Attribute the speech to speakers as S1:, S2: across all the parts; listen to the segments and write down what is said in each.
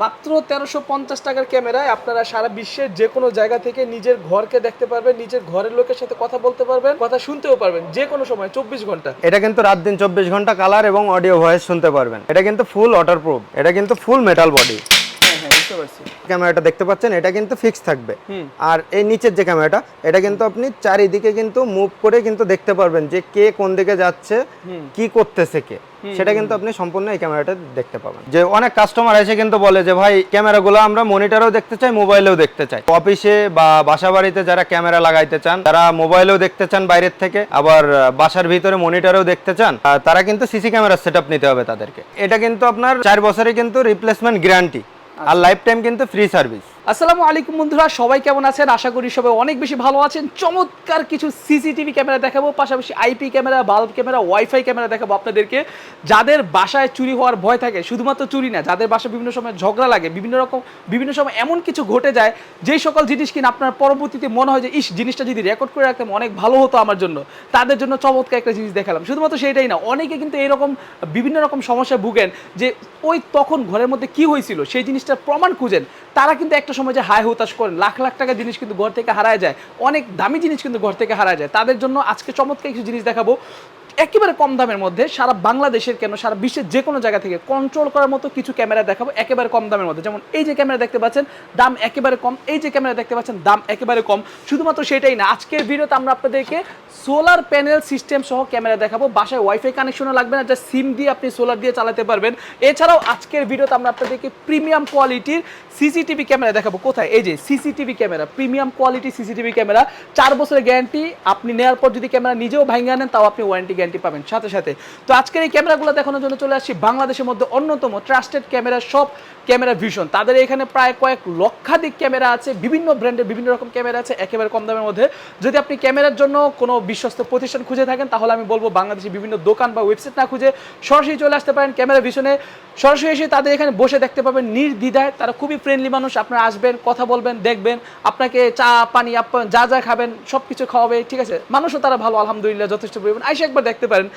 S1: মাত্র ১৩৫০ টাকার ক্যামেরায় আপনারা সারা বিশ্বের যে কোনো জায়গা থেকে নিজের ঘরকে দেখতে পারবেন, নিজের ঘরের লোকের সাথে কথা বলতে পারবেন, কথা শুনতেও পারবেন যে কোনো সময় ২৪ ঘন্টা।
S2: এটা কিন্তু রাত দিন ২৪ ঘন্টা কালার এবং অডিও ভয়েস শুনতে পারবেন। এটা কিন্তু ফুল ওয়াটারপ্রুফ, এটা কিন্তু ফুল মেটাল বডি। ক্যামেরাটা দেখতে পাচ্ছেন, এটা কিন্তু ফিক্স থাকবে। আর এই নিচের যে ক্যামেরাটা, এটা কিন্তু আপনি চারিদিকে কিন্তু মুভ করে কিন্তু দেখতে পারবেন যে কে কোন দিকে যাচ্ছে, কি করতেছে কে, সেটা কিন্তু আপনি সম্পূর্ণ এই ক্যামেরাটা দেখতে পাবেন। যে অনেক কাস্টমার এসে কিন্তু বলে যে ভাই ক্যামেরাগুলো আমরা মনিটরেও দেখতে চাই, মোবাইলেও দেখতে চাই। অফিসে বা বাসা বাড়িতে যারা ক্যামেরা লাগাইতে চান, তারা মোবাইলেও দেখতে চান বাইরের থেকে, আবার বাসার ভিতরে মনিটরেও দেখতে চান, তারা কিন্তু সিসি ক্যামেরার সেটআপ নিতে হবে তাদেরকে। এটা কিন্তু আপনার 4 বছরে কিন্তু রিপ্লেসমেন্ট গ্যারান্টি আর লাইফ টাইম কিন্তু ফ্রি সার্ভিস।
S1: আসসালামু আলাইকুম বন্ধুরা, সবাই কেমন আছেন? আশা করি সবাই অনেক বেশি ভালো আছেন। চমৎকার কিছু সিসিটিভি ক্যামেরা দেখাবো, পাশাপাশি IP camera, bulb camera, wifi camera দেখাবো আপনাদেরকে। যাদের বাসায় চুরি হওয়ার ভয় থাকে, শুধুমাত্র চুরি না, যাদের বাসায় বিভিন্ন সময় ঝগড়া লাগে, বিভিন্ন সময় এমন কিছু ঘটে যায় যেই সকল জিনিস কিনা আপনার পরবর্তীতে মনে হয় যে ইস, জিনিসটা যদি রেকর্ড করে রাখতাম অনেক ভালো হতো আমার জন্য, তাদের জন্য চমৎকার একটা জিনিস দেখালাম। শুধুমাত্র সেটাই না, অনেকে কিন্তু এরকম বিভিন্ন রকম সমস্যায় ভুগেন যে ওই তখন ঘরের মধ্যে কি হয়েছিল সেই জিনিসটার প্রমাণ খুঁজেন। তারা কিন্তু একটা সময় যে হায় হতাশ করেন, লাখ লাখ টাকা জিনিস কিন্তু ঘর থেকে হারায় যায়, অনেক দামি জিনিস কিন্তু ঘর থেকে হারায় যায়। তাদের জন্য আজকে চমৎকার কিছু জিনিস দেখাবো একেবারে কম দামের মধ্যে। সারা বাংলাদেশের কেন, সারা বিশ্বের যে কোনো জায়গা থেকে কন্ট্রোল করার মতো কিছু ক্যামেরা দেখাবো একেবারে কম দামের মধ্যে। যেমন এই যে ক্যামেরা দেখতে পাচ্ছেন, দাম একেবারে কম। এই যে ক্যামেরা দেখতে পাচ্ছেন, দাম একেবারে কম। শুধুমাত্র সেটাই না, আজকের ভিডিওতে আমরা আপনাদেরকে সোলার প্যানেল সিস্টেম সহ ক্যামেরা দেখাবো। বাসায় ওয়াইফাই কানেকশনও লাগবে না, যা সিম দিয়ে আপনি সোলার দিয়ে চালাতে পারবেন। এছাড়াও আজকের ভিডিওতে আমরা আপনাদেরকে প্রিমিয়াম কোয়ালিটির সিসিটিভি ক্যামেরা দেখাবো। কোথায়? এই যে CCTV camera, premium quality CCTV camera, 4 বছরের গ্যারান্টি। আপনি নেওয়ার পর যদি ক্যামেরা নিজেও ভাঙিয়ে আনেন, তাও আপনি ওয়ারেন্টি গ্যারান্টি পাবেন সাথে সাথে। তো আজকের এই ক্যামেরাগুলো দেখানোর জন্য চলে আসছি বাংলাদেশের মধ্যে অন্যতম trusted camera shop, camera vision. তাদের এখানে প্রায় কয়েক লক্ষাধিক ক্যামেরা আছে, বিভিন্ন ব্র্যান্ডের বিভিন্ন রকম ক্যামেরা আছে একেবারে কম দামের মধ্যে। যদি আপনি ক্যামেরার জন্য কোনো বিশ্বস্ত প্রতিষ্ঠান খুঁজে থাকেন, তাহলে আমি বলবো বাংলাদেশে বিভিন্ন দোকান বা ওয়েবসাইট না খুঁজে সরাসরি চলে আসতে পারেন ক্যামেরা ভিশনে। সরাসরি এসে তাদের এখানে বসে দেখতে পাবেন নির্দ্বিধায়। তারা খুবই ফ্রেন্ডলি মানুষ। আপনারা আসবেন, কথা বলবেন, দেখবেন, আপনাকে চা পানি যা যা খাবেন সব কিছু খাওয়াবে, ঠিক আছে? মানুষও তারা ভালো, আলহামদুলিল্লাহ, যথেষ্ট পরিমাণ। আইসে একবার দেখতে পারেন।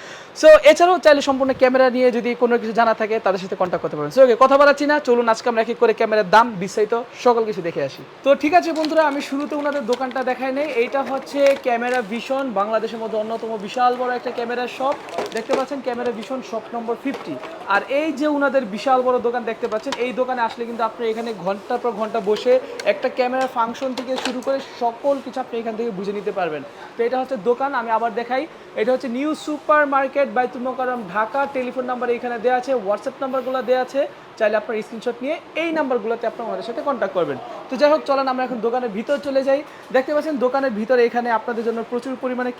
S1: সো এছাড়াও চাইলে সম্পূর্ণ ক্যামেরা নিয়ে যদি কোনো কিছু জানা থাকে, তাদের সাথে কন্ট্যাক্ট করতে পারেন। সো ওকে, কথা বলাচ্ছি না, চলুন আজকে আমরা এক এক করে ক্যামেরার দাম, বিস্তারিত সকল কিছু দেখে আসি। তো ঠিক আছে বন্ধুরা, আমি শুরুতে ওনাদের দোকানটা দেখাই নেই। এইটা হচ্ছে ক্যামেরা ভিশন, বাংলাদেশের মধ্যে অন্যতম বিশাল বড় একটা ক্যামেরা শপ। দেখতে পাচ্ছেন ক্যামেরা ভিশন শপ নম্বর 50। আর এই যে ওনাদের বিশাল বড় দোকান দেখতে পাচ্ছেন, এই দোকানে আসলে কিন্তু আপনি এখানে ঘন্টার পর ঘন্টা বসে একটা ক্যামেরার ফাংশন থেকে শুরু করে সকল কিছু আপনি এখান থেকে বুঝে নিতে পারবেন। তো এটা হচ্ছে দোকান, আমি আবার দেখাই। এটা হচ্ছে নিউ সুপার মার্কেট, বাইতুল মোকাররম, ঢাকা। টেলিফোন নাম্বার এখানে দেওয়া আছে, হোয়াটসঅ্যাপ নাম্বারগুলো দেওয়া আছে। চাইলে আপনার স্ক্রিনশট নিয়ে এই নাম্বারগুলোতে আপনার আমাদের সাথে কন্ট্যাক্ট করবেন। তো যাই হোক, চলেন আমরা এখন দোকানের ভিতর চলে যাই। দেখতে পাচ্ছেন দোকানের ভিতরে এখানে আপনাদের জন্য প্রচুর পরিমাণে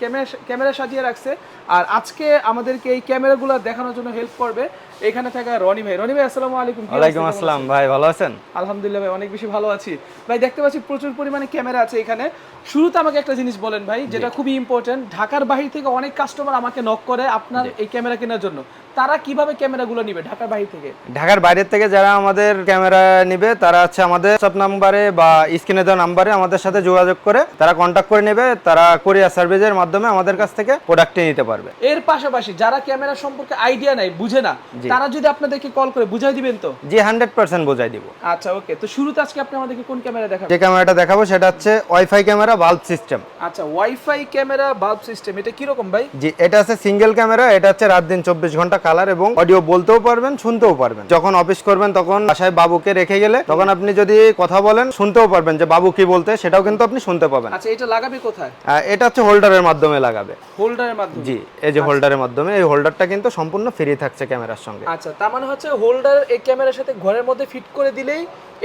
S1: ক্যামেরা সাজিয়ে রাখছে। আর আজকে আমাদেরকে এই ক্যামেরাগুলো দেখানোর জন্য হেল্প করবে এখানে থাকা রনি ভাই। রনি ভাই, আসসালামু আলাইকুম।
S2: ওয়ালাইকুম আসসালাম ভাই, ভালো আছেন?
S1: আলহামদুলিল্লাহ ভাই, অনেক বেশি ভালো আছি ভাই। দেখতে পাচ্ছি প্রচুর পরিমাণে ক্যামেরা আছে এখানে। শুরুতে আমাকে একটা জিনিস বলেন ভাই, যেটা খুবই ইম্পর্টেন্ট। ঢাকার বাইরে থেকে অনেক কাস্টমার আমাকে নক করে আপনার এই ক্যামেরা কেনার জন্য। তারা কিভাবে ক্যামেরাগুলো নিবে ঢাকার বাইরে থেকে?
S2: ঢাকার বাইরে থেকে যারা আমাদের ক্যামেরা নিবে, তারা হচ্ছে আমাদের হোয়াটসঅ্যাপ নাম্বারে বা স্ক্রিনে দেওয়া নাম্বারে আমাদের সাথে যোগাযোগ করে তারা কন্ট্যাক্ট করে নেবে। তারা কোরিয়ার সার্ভিসের মাধ্যমে আমাদের কাছ থেকে প্রোডাক্টটি নিতে পারবে।
S1: এর পাশাপাশি যারা ক্যামেরা সম্পর্কে আইডিয়া নাই, বুঝে না, তারা যদি আপনাদেরকে কল করে বুঝাই দিবেন তো?
S2: জি, 100% বোঝাই দিব।
S1: আচ্ছা, ওকে। তো শুরুতে আজকে আপনি আমাদেরকে কোন ক্যামেরা দেখাবেন?
S2: যে ক্যামেরাটা দেখাবো সেটা হচ্ছে ওয়াইফাই ক্যামেরা বাল্ব সিস্টেম।
S1: আচ্ছা, ওয়াইফাই ক্যামেরা বাল্ব সিস্টেম, এটা কি রকম ভাই?
S2: জি, এটা আছে সিঙ্গেল ক্যামেরা। এটা হচ্ছে রাত দিন 24 ঘন্টা কালার এবং অডিও বলতেও পারবেন, শুনতেও পারবেন। যখন অফিস করবেন তখন বাসায় বাবুকে রেখে গেলে তখন আপনি যদি কথা বলেন শুনতেও পারবেন যে বাবু কি বলতে, সেটাও কিন্তু আপনি শুনতে পাবেন।
S1: আচ্ছা, এটা লাগাবে কোথায়?
S2: এটা হচ্ছে হোল্ডারের মাধ্যমে লাগাবে।
S1: হোল্ডারের মাধ্যমে?
S2: জি, এই যে হোল্ডারের মাধ্যমে। এই হোল্ডারটা কিন্তু সম্পূর্ণ ফ্রি থাকছে ক্যামেরার সঙ্গে।
S1: আচ্ছা, তার মানে হচ্ছে হোল্ডার এই ক্যামেরার সাথে ঘরের মধ্যে ফিট করে দিলেই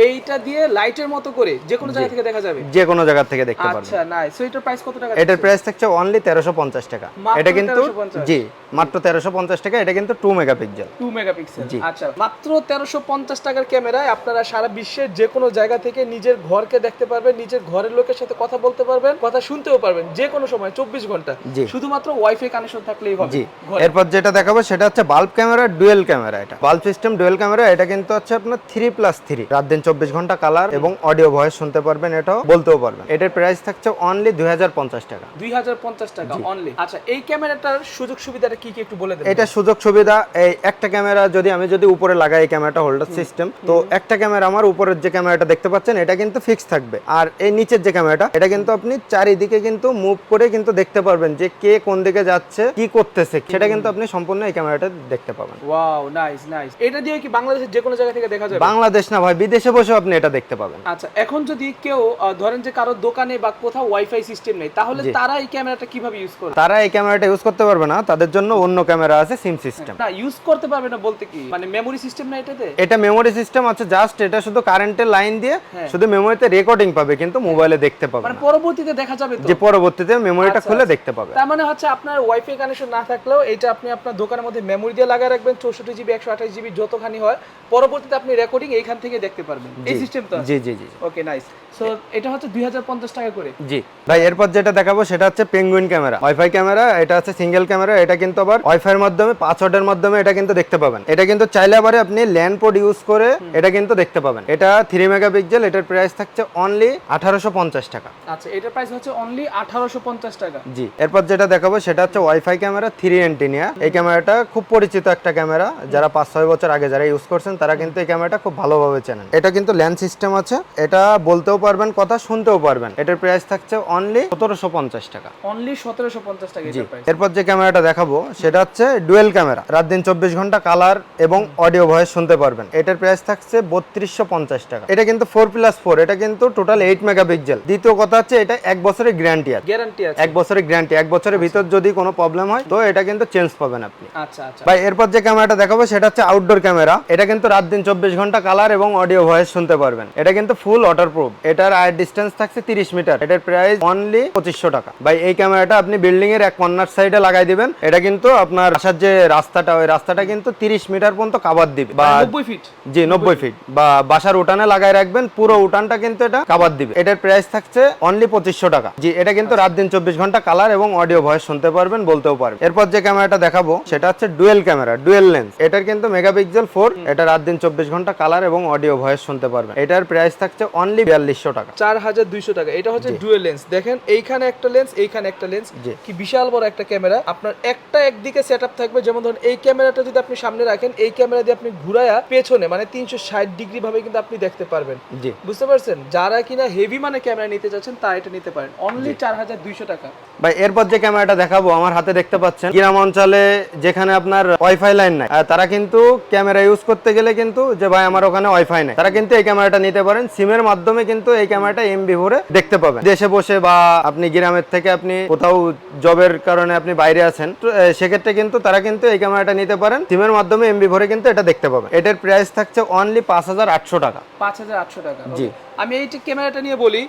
S1: এইটা দিয়ে লাইটের মতো করে যে কোনো জায়গা থেকে দেখা যাবে?
S2: যে কোনো জায়গা থেকে দেখতে পারবেন।
S1: আচ্ছা, নাইস। সো এটার প্রাইস কত টাকা?
S2: এটার প্রাইস থাকছে অনলি 1350 টাকা। এটা কিন্তু জি মাত্র 1350 টাকা। এটা কিন্তু 2 মেগাপিক্সেল।
S1: 2 মেগাপিক্সেল। আচ্ছা, মাত্র 1350 টাকার ক্যামেরায় আপনারা সারা বিশ্বের যে কোনো জায়গা থেকে নিজের ঘরকে দেখতে পারবেন, নিজের ঘরের লোকের সাথে কথা বলতে পারবেন, কথা শুনতেও পারবেন যে কোনো সময় 24 ঘন্টা। শুধুমাত্র ওয়াইফাই কানেকশন থাকলেই হবে।
S2: জি, এরপর যেটা দেখাবো সেটা হচ্ছে বাল্ব ক্যামেরা, ডুয়েল ক্যামেরা। এটা বাল্ব সিস্টেম ডুয়েল ক্যামেরা। এটা কিন্তু হচ্ছে আপনার 3+3, রাত দিন 24 ঘন্টা কালার এবং অডিও ভয়েস শুনতে পারবেন, এটাও বলতেও পারবেন। এটার প্রাইস থাকছে অনলি 2050 টাকা।
S1: 2050 টাকা অনলি। আচ্ছা, এই ক্যামেরাটার সুযোগ সুবিধাটা কি কি একটু বলে দেন।
S2: এটা সুযোগ সুবিধা, এই একটা ক্যামেরা আমি যদি উপরে লাগাই এই ক্যামেরাটা হোল্ডার সিস্টেম, তো একটা ক্যামেরা আমার উপরের যে ক্যামেরাটা দেখতে পাচ্ছেন এটা কিন্তু ফিক্স থাকবে, আর এই নিচের যে ক্যামেরাটা এটা কিন্তু আপনি চারিদিকে কিন্তু মুভ করে কিন্তু দেখতে পারবেন যে কে কোন দিকে যাচ্ছে, কি করতেছে, সেটা কিন্তু আপনি সম্পূর্ণ এই ক্যামেরাটা দেখতে পাবেন।
S1: Wow, nice nice. এটা দিয়ে কি বাংলাদেশের যে কোনো জায়গা থেকে দেখা যাবে?
S2: বাংলাদেশ না ভাই, বিদেশে বসেও আপনি এটা দেখতে পাবেন।
S1: আচ্ছা, এখন যদি কেউ ধরেন যে কারো দোকানে বা কোথাও ওয়াইফাই সিস্টেম নেই, তাহলে তারা এই ক্যামেরাটা কিভাবে ইউজ করবে?
S2: তারা এই ক্যামেরাটা ইউজ করতে পারবে না, তাদের জন্য অন্য ক্যামেরা আছে, সিম সিস্টেম।
S1: না, ইউজ করতে পারবে না বলতে কি, মানে মেমরি সিস্টেম না এটাতে?
S2: এটা মেমরি সিস্টেম আছে, জাস্ট এটা শুধু কারেন্টের লাইন দিয়ে শুধু মেমরিতে রেকর্ডিং পাবে, কিন্তু মোবাইলে দেখতে পাবে
S1: মানে
S2: না।
S1: পরবর্তীতে দেখা যাবে তো?
S2: যে পরবর্তীতে মেমরিটা খুলে দেখতে পাবে।
S1: তার মানে হচ্ছে আপনার ওয়াইফাই কানেকশন না থাকলেও এটা আপনি আপনার দোকানের মধ্যে মেমরি দিয়ে লাগায় রাখবেন, 64 জিবি 128 জিবি যতখানি হয়, পরবর্তীতে আপনি রেকর্ডিং এইখান থেকে দেখতে পারবেন। এই সিস্টেম তো?
S2: জি জি জি।
S1: ওকে, নাইস। সো এটা হচ্ছে 2050 টাকা করে।
S2: জি ভাই, এরপর যেটা দেখাবো সেটা হচ্ছে পেঙ্গুইন ক্যামেরা, ওয়াইফাই ক্যামেরা। এটা হচ্ছে সিঙ্গেল ক্যামেরা, এটা কিন্তু আবার ওয়াইফাই এর মাধ্যমে পাসওয়ার্ডের মাধ্যমে এটা কিন্তু দেখতে পাবেন। এটা কিন্তু চাইলে আবার আপনি ল্যান্ড পোর্ট ইউজ করে এটা কিন্তু দেখতে পাবেন। এটা 3 মেগাপিক্সেল, এটার প্রাইস থাকছে অনলি 1850 টাকা।
S1: আচ্ছা, এটার প্রাইস হচ্ছে অনলি 1850 টাকা।
S2: জি, এরপর যেটা দেখাবো সেটা হচ্ছে ওয়াইফাই ক্যামেরা 3 অ্যান্টেনিয়া। এই ক্যামেরাটা খুব পরিচিত একটা ক্যামেরা, যারা 5-6 বছর আগে যারা ইউজ করছেন তারা কিন্তু এই ক্যামেরাটা খুব ভালোভাবে চেনেন। এটা কিন্তু ল্যান্ড সিস্টেম আছে, এটা বলতেও পারবেন, কথা শুনতেও পারবেন। এটার প্রাইস থাকছে অনলি 1750 টাকা।
S1: অনলি 1750 টাকা এটার প্রাইস।
S2: এরপর যে ক্যামেরাটা দেখাবো সেটা হচ্ছে ডুয়েল ক্যামেরা, রাত দিন 24 ঘন্টা কালার এবং অডিও ভয়েস শুনতে পারবেন। এটার প্রাইস থাকছে 3250 টাকা। এটা কিন্তু 4+4, এটা কিন্তু টোটাল 8 মেগাপিক্সেল। দ্বিতীয় কথা হচ্ছে এটা 1 বছরের গ্যারান্টি আছে।
S1: গ্যারান্টি আছে?
S2: 1 বছরের গ্যারান্টি, 1 বছরের ভিতর যদি কোনো প্রবলেম হয় তো এটা কিন্তু চেঞ্জ পাবেন আপনি।
S1: আচ্ছা আচ্ছা
S2: ভাই, এরপর যে ক্যামেরাটা দেখাবো সেটা হচ্ছে আউটডোর ক্যামেরা। এটা কিন্তু রাত দিন 24 ঘন্টা কালার এবং অডিও ভয়েস শুনতে পারবেন। এটা কিন্তু ফুল ওয়াটারপ্রুফ। এটার আয়ের ডিসটেন্স থাকছে 30 মিটার। এটার প্রাইস অনলি 2500 টাকা। ভাই, এই ক্যামেরাটা আপনি বিল্ডিং এর এক কর্নার সাইডে লাগাই দিবেন, এটা কিন্তু আপনার বাসার যে রাস্তাটা, ওই রাস্তাটা কিন্তু 30 মিটার পর্যন্ত কভার দিবে, বা
S1: 90 ফিট।
S2: জি 90 ফিট, বা বাসার উঠানে লাগাই রাখবেন, পুরো উঠানটা কিন্তু এটা কভার দিবে। এটার প্রাইস থাকছে অনলি 2500 টাকা। জি, এটা কিন্তু রাত দিন 24 ঘন্টা কালার এবং অডিও ভয়েস শুনতে পারবেন, বলতেও পারবেন। এরপর যে ক্যামেরাটা দেখাবো সেটা হচ্ছে ডুয়েল ক্যামেরা, ডুয়েল লেন্স। এটার কিন্তু মেগাপিক্সেল 4, এটা রাত দিন 24 ঘন্টা কালার এবং অডিও ভয়েস শুনতে পারবেন। এটার প্রাইস থাকছে অনলি 4200 টাকা।
S1: 4200 টাকা। এটা হচ্ছে ডুয়েল লেন্স। দেখেন এইখানে একটা লেন্স, এইখানে একটা লেন্স, কি বিশাল বড় একটা ক্যামেরা। আপনার একটা একদিকে সেটআপ থাকবে, যেমন ধরুন এই ক্যামেরাটা যদি আপনি সামনে রাখেন, এই ক্যামেরা দিয়ে আপনি ঘুরায়া পেছনে মানে 360 ডিগ্রি ভাবে কিন্তু আপনি দেখতে পারবেন।
S2: জি,
S1: বুঝতে পারছেন? যারা কিনা হেভি মানে ক্যামেরা নিতে চাচ্ছেন তারা এটা নিতে পারেন অনলি 4200 টাকা।
S2: ভাই, এরপর যে ক্যামেরাটা দেখাবো আমার হাতে দেখতে পাচ্ছেন, গ্রাম অঞ্চলে যেখানে আপনার ওয়াইফাই লাইন নাই, তারা কিন্তু ক্যামেরা ইউজ করতে গেলে কিন্তু যে ভাই আমার ওখানে ওয়াইফাই নাই, তারা কিন্তু এই ক্যামেরাটা নিতে পারেন। সিমের মাধ্যমে কিন্তু এই ক্যামেরাটা এমবি ভরে দেখতে পাবেন দেশে বসে, বা আপনি গ্রামের থেকে আপনি কোথাও জবের কারণে আপনি বাইরে আছেন, তো সেক্ষেত্রে কিন্তু তারা কিন্তু এই ক্যামেরাটা নিতে পারেন, সিমের মাধ্যমে এমবি ভরে কিন্তু এটা দেখতে পাবেন। এটার প্রাইস থাকছে অনলি 5800 টাকা।
S1: 5800 টাকা।
S2: জি।
S1: আমি এই ক্যামেরাটা নিয়ে বলি,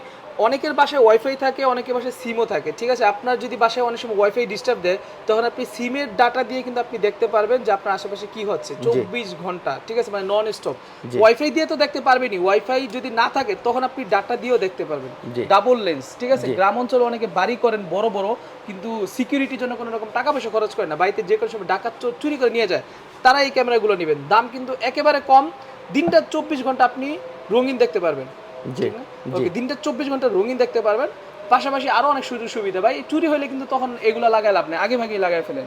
S1: অনেকের বাসায় ওয়াইফাই থাকে, অনেকের বাসায় সিমও থাকে, ঠিক আছে? আপনার যদি বাসায় অনেক সময় ওয়াইফাই ডিস্টার্ব দেয়, তখন আপনি সিমের ডাটা দিয়ে কিন্তু আপনি দেখতে পারবেন যে আপনার আশেপাশে কি হচ্ছে 24 ঘন্টা, ঠিক আছে? মানে নন স্টপ। ওয়াইফাই দিয়ে তো দেখতে পারবেনই, ওয়াইফাই যদি না থাকে তখন আপনি ডাটা দিয়েও দেখতে পারবেন। ডাবল লেন্স, ঠিক আছে? গ্রাম অঞ্চলে অনেকে বাড়ি করেন বড় বড়, কিন্তু সিকিউরিটির জন্য কোনো রকম টাকা পয়সা খরচ করে না, বাড়িতে যে কোনো সময় ডাকাত চুরি করে নিয়ে যায়, তারা এই ক্যামেরাগুলো নেবেন। দাম কিন্তু একেবারে কম, দিনটা 24 ঘন্টা আপনি রঙিন দেখতে পারবেন।
S2: জি,
S1: ওকে, দিনটা 24 ঘন্টা রঙিন দেখতে পারবেন। পাশাপাশি আরো অনেক সুযোগ সুবিধা। ভাই, চুরি হলে কিন্তু তখন এগুলা লাগায় লাভ নেই, আগে ভাগেই লাগায় ফেলেন।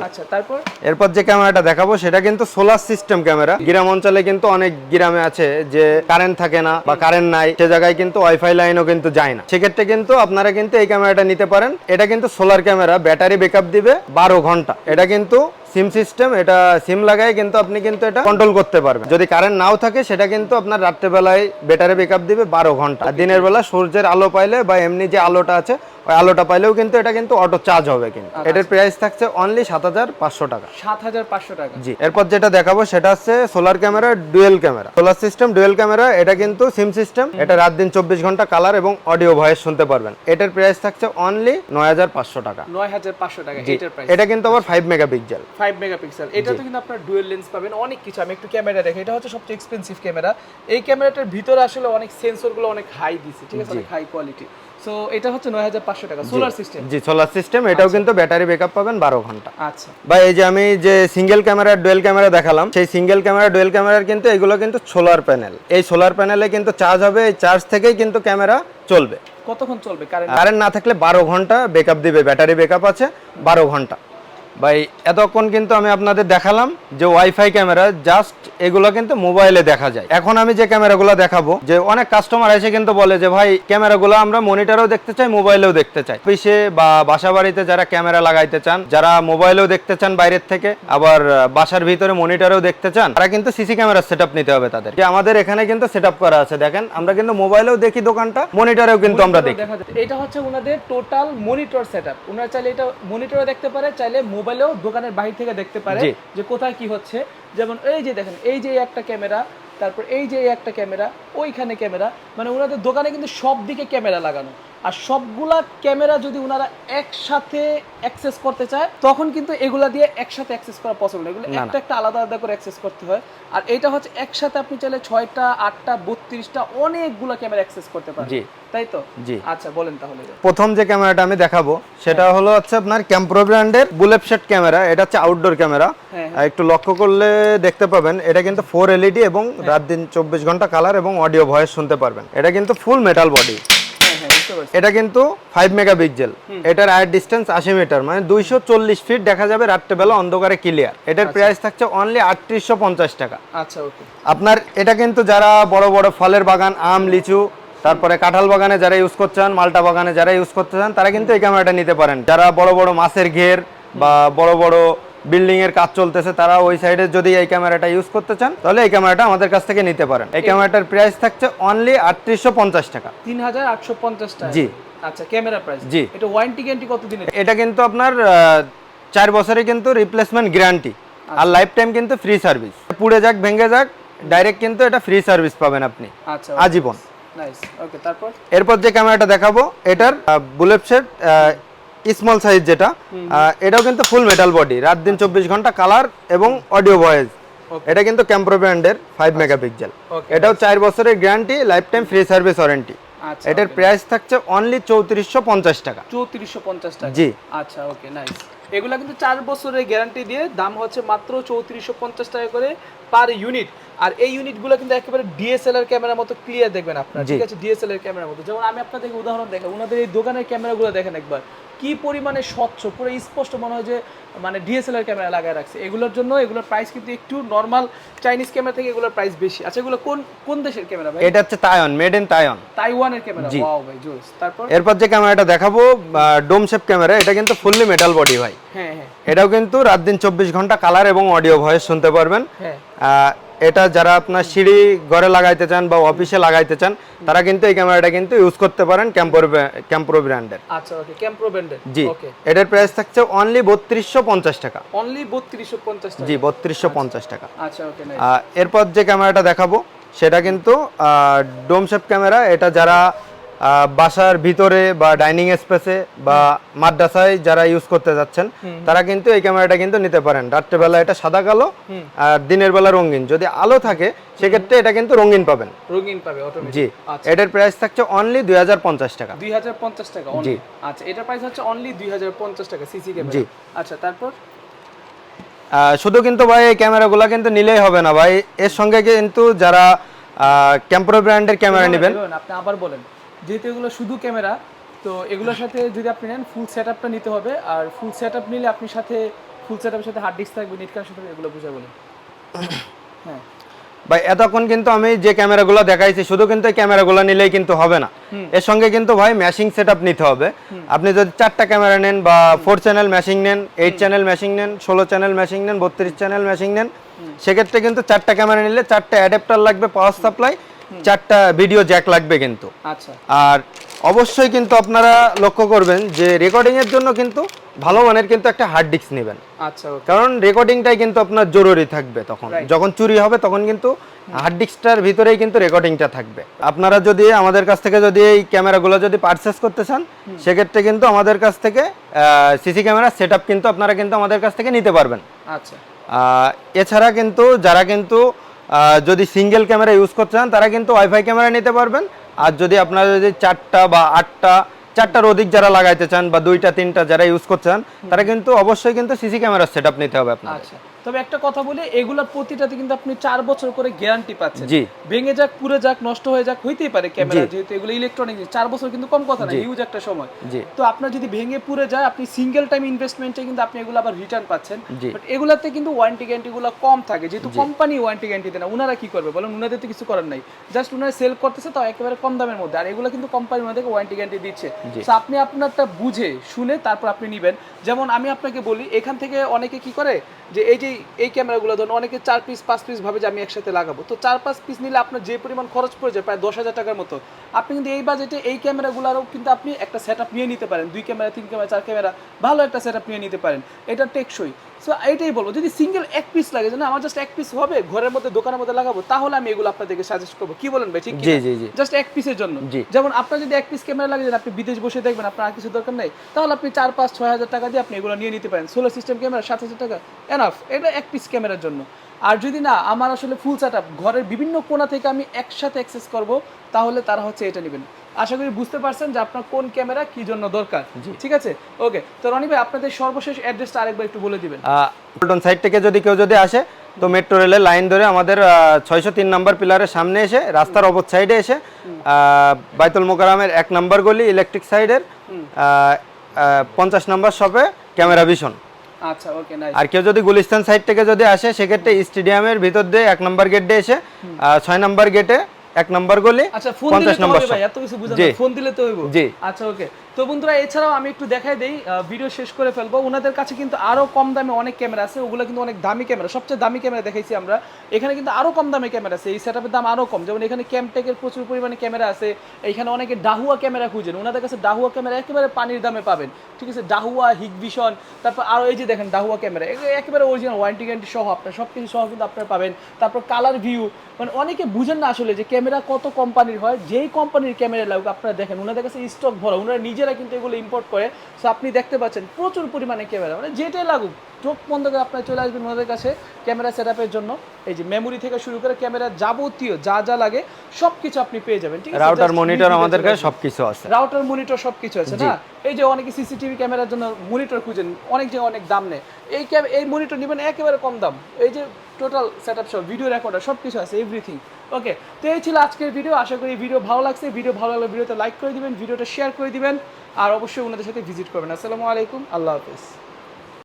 S1: আচ্ছা, তারপর
S2: এরপর যে ক্যামেরাটা দেখাবো সেটা কিন্তু সোলার সিস্টেম ক্যামেরা। গ্রাম অঞ্চলে কিন্তু অনেক গ্রামে আছে যে কারেন্ট থাকে না বা কারেন্ট নাই, সে জায়গায় কিন্তু ওয়াইফাই লাইনও কিন্তু যায় না, সেক্ষেত্রে কিন্তু আপনারা কিন্তু এই ক্যামেরাটা নিতে পারেন। এটা কিন্তু সোলার ক্যামেরা, ব্যাটারি ব্যাকআপ দিবে 12 ঘন্টা। এটা কিন্তু সিম সিস্টেম, এটা সিম লাগাই কিন্তু আপনি কিন্তু এটা কন্ট্রোল করতে পারবেন। যদি কারেন্ট নাও থাকে সেটা কিন্তু আপনার রাত্রে বেলায় ব্যাটারি ব্যাকআপ দিবে 12 ঘন্টা। আর দিনের বেলা সূর্যের আলো পাইলে বা এমনি যে আলোটা আছে ওই আলোটা পাইলেও কিন্তু এটা কিন্তু অটো চার্জ হবে কিন্তু। এটার প্রাইস থাকছে অনলি 7500 টাকা।
S1: 7500 টাকা।
S2: জি, এরপর যেটা দেখাবো সেটা হচ্ছে solar camera, dual camera, solar system dual camera. এটা কিন্তু সিম সিস্টেম, এটা রাত দিন 24 ঘন্টা কালার এবং অডিও ভয়েস শুনতে পারবেন। এটার প্রাইস থাকছে অনলি 9500 টাকা।
S1: 9500 টাকা এটার প্রাইস।
S2: এটা কিন্তু আবার 5 মেগাপিক্সেল।
S1: 5 মেগাপিক্সেল। এটা তো কিন্তু আপনার ডুয়াল লেন্স পাবেন, অনেক কিছু। আমি একটু ক্যামেরা দেখি, এটা হচ্ছে সবচেয়ে এক্সপেন্সিভ ক্যামেরা। এই ক্যামেরাটার ভিতরে আসলে অনেক সেন্সরগুলো অনেক হাই দিছে, ঠিক আছে? অনেক হাই কোয়ালিটি। সো এটা হচ্ছে 9500 টাকা সোলার সিস্টেম।
S2: জি সোলার সিস্টেম, এটাও কিন্তু ব্যাটারি ব্যাকআপ পাবেন 12 ঘন্টা।
S1: আচ্ছা
S2: ভাই এই যে আমি যে সিঙ্গেল ক্যামেরা ডুয়েল ক্যামেরা দেখালাম, সেই সিঙ্গেল ক্যামেরা ডুয়েল ক্যামেরার কিন্তু এগুলো কিন্তু সোলার প্যানেল। এই সোলার প্যানেলে কিন্তু চার্জ হবে, এই চার্জ থেকেই কিন্তু ক্যামেরা চলবে।
S1: কতক্ষণ চলবে?
S2: কারেন্ট না থাকলে 12 ঘন্টা ব্যাকআপ দিবে, ব্যাটারি ব্যাকআপ আছে 12 ঘন্টা। ভাই এতক্ষণ কিন্তু আমি আপনাদের দেখালাম যে ওয়াইফাই ক্যামেরা, জাস্ট এগুলো কিন্তু মোবাইলে দেখা যায়। এখন আমি যে ক্যামেরাগুলো দেখাবো, যে অনেক কাস্টমার এসে কিন্তু বলে যে ভাই ক্যামেরাগুলো আমরা মনিটরেও দেখতে চাই, মোবাইলেও দেখতে চাই। অফিসে বা বাসা বাড়িতে যারা ক্যামেরা লাগাইতে চান, যারা মোবাইলেও দেখতে চান বাইরের থেকে, আবার বাসার ভিতরে মনিটরেও দেখতে চান, তারা কিন্তু সিসি ক্যামেরার সেটআপ নিতে হবে তাদের। যে আমাদের এখানে কিন্তু সেটআপ করা আছে, দেখেন আমরা কিন্তু মোবাইলেও দেখি দোকানটা, মনিটরেও কিন্তু আমরা দেখি।
S1: এটা হচ্ছে ওনাদের টোটাল মনিটর সেটআপ। ওনারা চাইলে এটা মনিটরে দেখতে পারে, চাইলে মোবাইলেও দোকানের বাইরে থেকে দেখতে পারে যে কোথায় কি হচ্ছে। যেমন এই যে দেখেন, এই যে একটা ক্যামেরা, তারপর এই যে একটা ক্যামেরা, ওইখানে ক্যামেরা, মানে ওনাদের দোকানে কিন্তু সব দিকে ক্যামেরা লাগানো। আর সবগুলা ক্যামেরা যদি ওনারা একসাথে অ্যাক্সেস করতে চায়, তখন কিন্তু এগুলা দিয়ে একসাথে অ্যাক্সেস করা পসিবল। এগুলো একটা একটা আলাদা আলাদা করে অ্যাক্সেস করতে হয়। আর এটা হচ্ছে একসাথে আপনি চাইলে 6টা 8টা 32টা অনেকগুলা ক্যামেরা অ্যাক্সেস করতে পারেন।
S2: জি
S1: তাই তো?
S2: জি।
S1: আচ্ছা বলেন তাহলে।
S2: প্রথম যে ক্যামেরাটা আমি দেখাবো সেটা হলো হচ্ছে আপনার ক্যাম্প্রো ব্র্যান্ডের বুলেট সেট ক্যামেরা। এটা হচ্ছে আউটডোর ক্যামেরা। একটু লক্ষ্য করলে দেখতে পাবেন এটা কিন্তু 4 LED এবং রাত দিন 24 ঘন্টা কালার এবং অডিও ভয়েস শুনতে পারবেন। এটা কিন্তু ফুল মেটাল বডি। এটা কিন্তু 5 মেগাপিক্সেল। এটার আয়ার ডিসটেন্স 80 মিটার, মানে 240 ফিট দেখা যাবে রাত্রেবেলা অন্ধকারে ক্লিয়ার। এটার প্রাইস থাকছে অনলি 3850 টাকা।
S1: আচ্ছা ওকে।
S2: আপনার এটা কিন্তু যারা বড় বড় ফলের বাগান, আম লিচু, তারপরে কাঁঠাল বাগানে যারা ইউজ করতে চান, মালটা বাগানে যারা ইউজ করতে চান, তারা কিন্তু এই ক্যামেরাটা নিতে পারেন। যারা বড় বড় মাছের ঘের বা বড় বড় বিল্ডিং এর কাজ চলতেছে, তারা ওই সাইডে যদি এই ক্যামেরাটা ইউজ করতে চান, তাহলে এই ক্যামেরাটা আমাদের কাছ থেকে নিতে পারেন। এই ক্যামেরাটার প্রাইস থাকছে অনলি 3850 টাকা।
S1: 3850 টাকা।
S2: জি
S1: আচ্ছা ক্যামেরা প্রাইস।
S2: জি।
S1: এটা ওয়ারেন্টি গ্যারান্টি কত দিনের?
S2: এটা কিন্তু আপনার 4 বছরের কিন্তু রিপ্লেসমেন্ট গ্যারান্টি, আর লাইফ টাইম কিন্তু ফ্রি সার্ভিস। পুড়ে যাক ভেঙে যাক ডাইরেক্ট কিন্তু এটা ফ্রি সার্ভিস পাবেন আপনি।
S1: আচ্ছা
S2: আজীবন।
S1: Nice okay. তারপর
S2: এরপর যে ক্যামেরাটা দেখাবো, এটার বুলেট সেট স্মল সাইজ যেটা, এটাও কিন্তু ফুল মেটাল বডি, রাত দিন 24 ঘন্টা কালার এবং অডিও ভয়েস। এটা কিন্তু ক্যাম্প্রো ব্র্যান্ডের 5 মেগাপিক্সেল। এটাও 4 বছরের guarantee, life time free service warranty. এটার প্রাইস থাকছে অনলি 3450 টাকা।
S1: 3450 টাকা।
S2: জি।
S1: আচ্ছা ওকে নাইস। এগুলা কিন্তু 4 বছরের গ্যারান্টি দিয়ে দাম হচ্ছে মাত্র 3450 টাকা করে পার ইউনিট। আর এই ইউনিটগুলো কিন্তু একেবারে ডিএসএলআর ক্যামেরার মতো ক্লিয়ার দেখবেন আপনারা, ঠিক আছে? ডিএসএলআর ক্যামেরার মতো। যেমন আমি আপনাদেরকে উদাহরণ দেখাই, ওনাদের এই দোকানের ক্যামেরাগুলো দেখেন একবার, কি পরিমাণে স্বচ্ছ, পুরো স্পষ্ট মনে হয় যে মানে ডিএসএলআর ক্যামেরা লাগায় রাখছে। এগুলোর জন্য এগুলোর প্রাইস কিন্তু একটু নরমাল চাইনিজ ক্যামেরা থেকে এগুলোর প্রাইস বেশি। আচ্ছা এগুলো কোন দেশের ক্যামেরা ভাই?
S2: এটা হচ্ছে তাইওয়ান, মেড ইন তাইওয়ান,
S1: তাইওয়ানের ক্যামেরা। ওয়াও ভাই জোস। তারপর
S2: এরপর যে ক্যামেরাটা দেখাবো ডোম শেপ ক্যামেরা, এটা কিন্তু ফুললি মেটাল বডি ভাই।
S1: হ্যাঁ হ্যাঁ।
S2: এটাও কিন্তু রাত দিন 24 ঘন্টা কালার এবং অডিও ভয়েস শুনতে পারবেন।
S1: হ্যাঁ।
S2: এটা যারা আপনার সিঁড়ি ঘরে লাগাইতে চান বা অফিসে লাগাইতে চান, তারা কিন্তু এই ক্যামেরাটা কিন্তু ইউজ করতে পারেন ক্যাম্প্রো ব্র্যান্ডের।
S1: আচ্ছা ওকে ক্যাম্প্রো ব্র্যান্ডের।
S2: জি।
S1: ওকে।
S2: এটার প্রাইস থাকছে অনলি 3250 টাকা।
S1: অনলি 3250 টাকা।
S2: জি 3250 টাকা।
S1: আচ্ছা ওকে নাইস।
S2: এরপর যে ক্যামেরাটা দেখাবো সেটা কিন্তু ডোম শেপ ক্যামেরা। এটা যারা বাসার ভিতরে বা ডাইনিং স্পেসে বা মাদ্রাসায় যারা ইউজ করতে যাচ্ছেন, তারা কিন্তু এই ক্যামেরাটা কিন্তু নিতে পারেন। রাত্রেবেলা এটা সাদা কালো, আর দিনের বেলা রঙিন। যদি আলো থাকে সেক্ষেত্রে এটা কিন্তু রঙিন পাবেন।
S1: রঙিন পাবে অটোমেটিক।
S2: জি। এটার প্রাইস থাকছে অনলি 2050 টাকা।
S1: 2050 টাকা অনলি।
S2: জি।
S1: আচ্ছা এটার প্রাইস হচ্ছে অনলি 2050 টাকা সিসি ক্যামেরা।
S2: জি।
S1: আচ্ছা তারপর
S2: শুধু কিন্তু ভাই এই ক্যামেরাগুলো কিন্তু নিলেই হবে না ভাই, এর সঙ্গে কিন্তু যারা ক্যাম্প্রো ব্র্যান্ডের ক্যামেরা নেবেন।
S1: আপনি আবার বলেন, যেহেতু এগুলো শুধু ক্যামেরা, তো এগুলোর সাথে যদি আপনি নেন ফুল সেটআপটা নিতে হবে। আর ফুল সেটআপ নিলে আপনি সাথে ফুল সেটআপের সাথে হার্ড ডিস্ক থাকবে, নেট কানেকশন থাকবে, এগুলো বুঝা বলেন। হ্যাঁ
S2: ভাই এতক্ষণ কিন্তু আমি যে ক্যামেরাগুলো দেখাইছি, শুধু কিন্তু এই ক্যামেরাগুলো নিলেই কিন্তু হবে না, এর সঙ্গে কিন্তু ভাই ম্যাশিং সেটআপ নিতে হবে। আপনি যদি 4টা ক্যামেরা নেন বা 4 চ্যানেল ম্যাশিং নেন, 8 চ্যানেল ম্যাশিং নেন, 16 চ্যানেল ম্যাশিং নেন, 32 চ্যানেল ম্যাশিং নেন, সেক্ষেত্রে কিন্তু 4টা ক্যামেরা নিলে 4টা অ্যাডাপ্টার লাগবে, পাওয়ার সাপ্লাই, 4টা ভিডিও জ্যাক লাগবে কিন্তু।
S1: আচ্ছা।
S2: আর অবশ্যই কিন্তু আপনারা লক্ষ্য করবেন যে রেকর্ডিং এর জন্য কিন্তু ভালো মানের কিন্তু একটা হার্ড ডিস্ক নেবেন।
S1: আচ্ছা ওকে।
S2: কারণ রেকর্ডিংটাই কিন্তু আপনার জরুরি থাকবে তখন, যখন চুরি হবে তখন কিন্তু হার্ড ডিস্কটার ভিতরেই কিন্তু রেকর্ডিংটা থাকবে। আপনারা যদি আমাদের কাছ থেকে যদি এই ক্যামেরাগুলো যদি পারচেস করতে চান, সেক্ষেত্রে কিন্তু আমাদের কাছ থেকে সিসি ক্যামেরা সেটআপ কিন্তু আপনারা কিন্তু আমাদের কাছ থেকে নিতে পারবেন।
S1: আচ্ছা।
S2: এছাড়া কিন্তু যারা কিন্তু যদি সিঙ্গেল ক্যামেরা ইউজ করতে চান, তারা কিন্তু ওয়াইফাই ক্যামেরা নিতে পারবেন। আর যদি আপনারা যদি 4টা বা 8টার অধিক যারা লাগাইতে চান বা 2টা 3টা যারা ইউজ করতে চান তারা কিন্তু অবশ্যই কিন্তু সিসি ক্যামেরা সেটআপ নিতে হবে আপনাদের।
S1: আচ্ছা, তবে একটা কথা বলি, এগুলোর প্রতিটাতে কিন্তু আপনি 4 বছর করে গ্যারান্টি পাচ্ছেন।
S2: জি।
S1: ভেঙে যাক, পুড়ে যাক, নষ্ট হয়ে যাক, হইতেই পারে ক্যামেরা, যেহেতু এগুলো ইলেকট্রনিক, 4 বছর কিন্তু কম কথা না, হিউজ একটা সময়।
S2: জি।
S1: তো আপনার যদি ভেঙে পুড়ে যায়, আপনি সিঙ্গেল টাইম ইনভেস্টমেন্টে কিন্তু আপনি এগুলো আবার রিটার্ন পাচ্ছেন।
S2: জি।
S1: বাট এগুলাতে কিন্তু ওয়ারেন্টি গ্যারান্টি গুলো কম থাকে, যেহেতু কোম্পানি ওয়ারেন্টি গ্যারান্টি দেয় না। উনারা কি করবে বলেন, উনাদের তো কিছু করার নাই, জাস্ট উনারা সেল করতেছে, তাও একেবারে কম দামের মধ্যে। আর এগুলো কিন্তু কোম্পানি উনাদেরকে ওয়ারেন্টি গ্যারান্টি দিচ্ছে। তো আপনি আপনারটা বুঝে শুনে তারপর আপনি নেবেন। যেমন আমি আপনাকে বলি, এখান থেকে অনেকে কি করে যে এই ক্যামেরাগুলো ধরুন অনেকে 4 পিস 5 পিস ভাবে যে আমি একসাথে লাগাবো, তো 4-5 পিস নিলে আপনার যে পরিমাণ খরচ পড়ে যায় প্রায় 10,000 টাকার মতো, আপনি কিন্তু এই বাজেটে এই ক্যামেরাগুলোরও কিন্তু আপনি একটা সেটআপ নিয়ে নিতে পারেন। 2 ক্যামেরা 3 ক্যামেরা 4 ক্যামেরা ভালো একটা সেটআপ নিয়ে নিতে পারেন, এটা টেকসই। সো এইটাই বলবো, যদি সিঙ্গেল এক পিস লাগে যে না আমার জাস্ট এক পিস হবে, ঘরের মধ্যে দোকানের মধ্যে লাগাবো, তাহলে আমি এগুলো আপনাদেরকে সাজেস্ট করবো। কি বলেন ভাই, ঠিক কি?
S2: জি জি জি।
S1: জাস্ট এক পিসের জন্য।
S2: জি।
S1: যেমন আপনার যদি এক পিস ক্যামেরা লাগে, আপনি বিদেশ বসে দেখবেন, আপনার আর কিছু দরকার নেই, তাহলে আপনি 4-5-6 হাজার টাকা দিয়ে আপনি এগুলো নিয়ে নিতে পারেন। সোলার সিস্টেম ক্যামেরা 7,000 টাকা এনাফ, এটা এক পিস ক্যামেরার জন্য। আর যদি না আমার আসলে ফুল সেটআপ ঘরের বিভিন্ন কোণা থেকে আমি একসাথে অ্যাক্সেস করব, তাহলে তারা হচ্ছে এটা নেবেন। আশা করি বুঝতে পারছেন যে আপনার কোন ক্যামেরা কি জন্য দরকার। ঠিক আছে, ওকে। তো রনি ভাই, আপনাদের সর্বশেষ অ্যাড্রেসটা আরেকবার একটু বলে দিবেন।
S2: পল্টন সাইড থেকে কেউ যদি আসে, তো মেট্রো রেলের লাইন ধরে আমাদের 603 নম্বর পিলারের সামনে এসে রাস্তার অপর সাইডে এসে বাইতুল মোকাররমের 1 নম্বর গলি ইলেকট্রিক সাইডের 50 নম্বর শপে ক্যামেরা ভিশন।
S1: আচ্ছা, ওকে, নাইস।
S2: আর কেউ যদি গুলিস্তান সাইড থেকে যদি আসে, সেক্ষেত্রে স্টেডিয়ামের ভিতর দিয়ে 1 নম্বর গেট দিয়ে এসে 6 নম্বর গেটে 1 নম্বর গলি
S1: আচ্ছা, ফোন
S2: 50
S1: দিলে তো
S2: নম্বর
S1: হবে
S2: শপ।
S1: ভাই, এত কিছু বুঝানো,
S2: জি।
S1: ফোন দিলে তো হইব।
S2: জি।
S1: আচ্ছা, ওকে। তো বন্ধুরা, এছাড়াও আমি একটু দেখাই দেই, ভিডিও শেষ করে ফেলবো। ওনাদের কাছে কিন্তু আরো কম দামে অনেক ক্যামেরা আছে, ওগুলো কিন্তু অনেক দামি ক্যামেরা, সবচেয়ে দামি ক্যামেরা দেখাইছি আমরা। এখানে কিন্তু আরো কম দামে ক্যামেরা আছে, এই সেটআপের দাম আরো কম। যেমন এখানে ক্যামটেকের প্রচুর পরিমাণে ক্যামেরা আছে। এখানে অনেকে ডাহুয়া ক্যামেরা খুঁজেন, ওনাদের কাছে ডাহুয়া ক্যামেরা একেবারে পানির দামে পাবেন। ঠিক আছে, ডাহুয়া, হিগভিশন, তারপর আরো এই যে দেখেন ডাহুয়া ক্যামেরা, একেবারে অরিজিনাল ওয়ারেন্টি গ্যারান্টি সহ আপনার সবকিছু সহ কিন্তু আপনারা পাবেন। তারপর কালার ভিউ, মানে অনেকে বুঝেন না আসলে যে ক্যামেরা কত কোম্পানির হয়। যেই কোম্পানির ক্যামেরা লাগুক আপনারা দেখেন, ওনাদের কাছে স্টক ভরা, ওনারা নিজেরা কিন্তু এগুলো ইম্পোর্ট করে। সো আপনি দেখতে পাচ্ছেন প্রচুর পরিমাণে ক্যামেরা, মানে যেটাই লাগুক চোখ বন্ধ করে আপনারা চলে আসবেন ওনাদের কাছে ক্যামেরা সেটআপের জন্য। এই যে মেমোরি থেকে শুরু করে ক্যামেরা যাবতীয় যা যা লাগে সবকিছু আপনি পেয়ে যাবেন। ঠিক আছে,
S2: রাউটার মনিটর আমাদের কাছে সবকিছু আছে।
S1: রাউটার মনিটর সবকিছু আছে না। এই যে অনেকে সিসিটিভি ক্যামেরার জন্য মনিটর খুঁজেন, অনেক জায়গায় অনেক দাম নেয়, এই মনিটর নেবেন একেবারে কম দাম। এই যে টোটাল সেটআপ সব, ভিডিও রেকর্ডার সবকিছু আছে, এভরিথিং। ওকে, তো এই ছিল আজকের ভিডিও। আশা করি ভিডিও ভালো লাগছে। ভিডিও ভালো লাগলে ভিডিওতে লাইক করে দিবেন, ভিডিওটা শেয়ার করে দিবেন, আর অবশ্যই ওনাদের সাথে ভিজিট করবেন। আসসালামু আলাইকুম, আল্লাহ হাফেজ।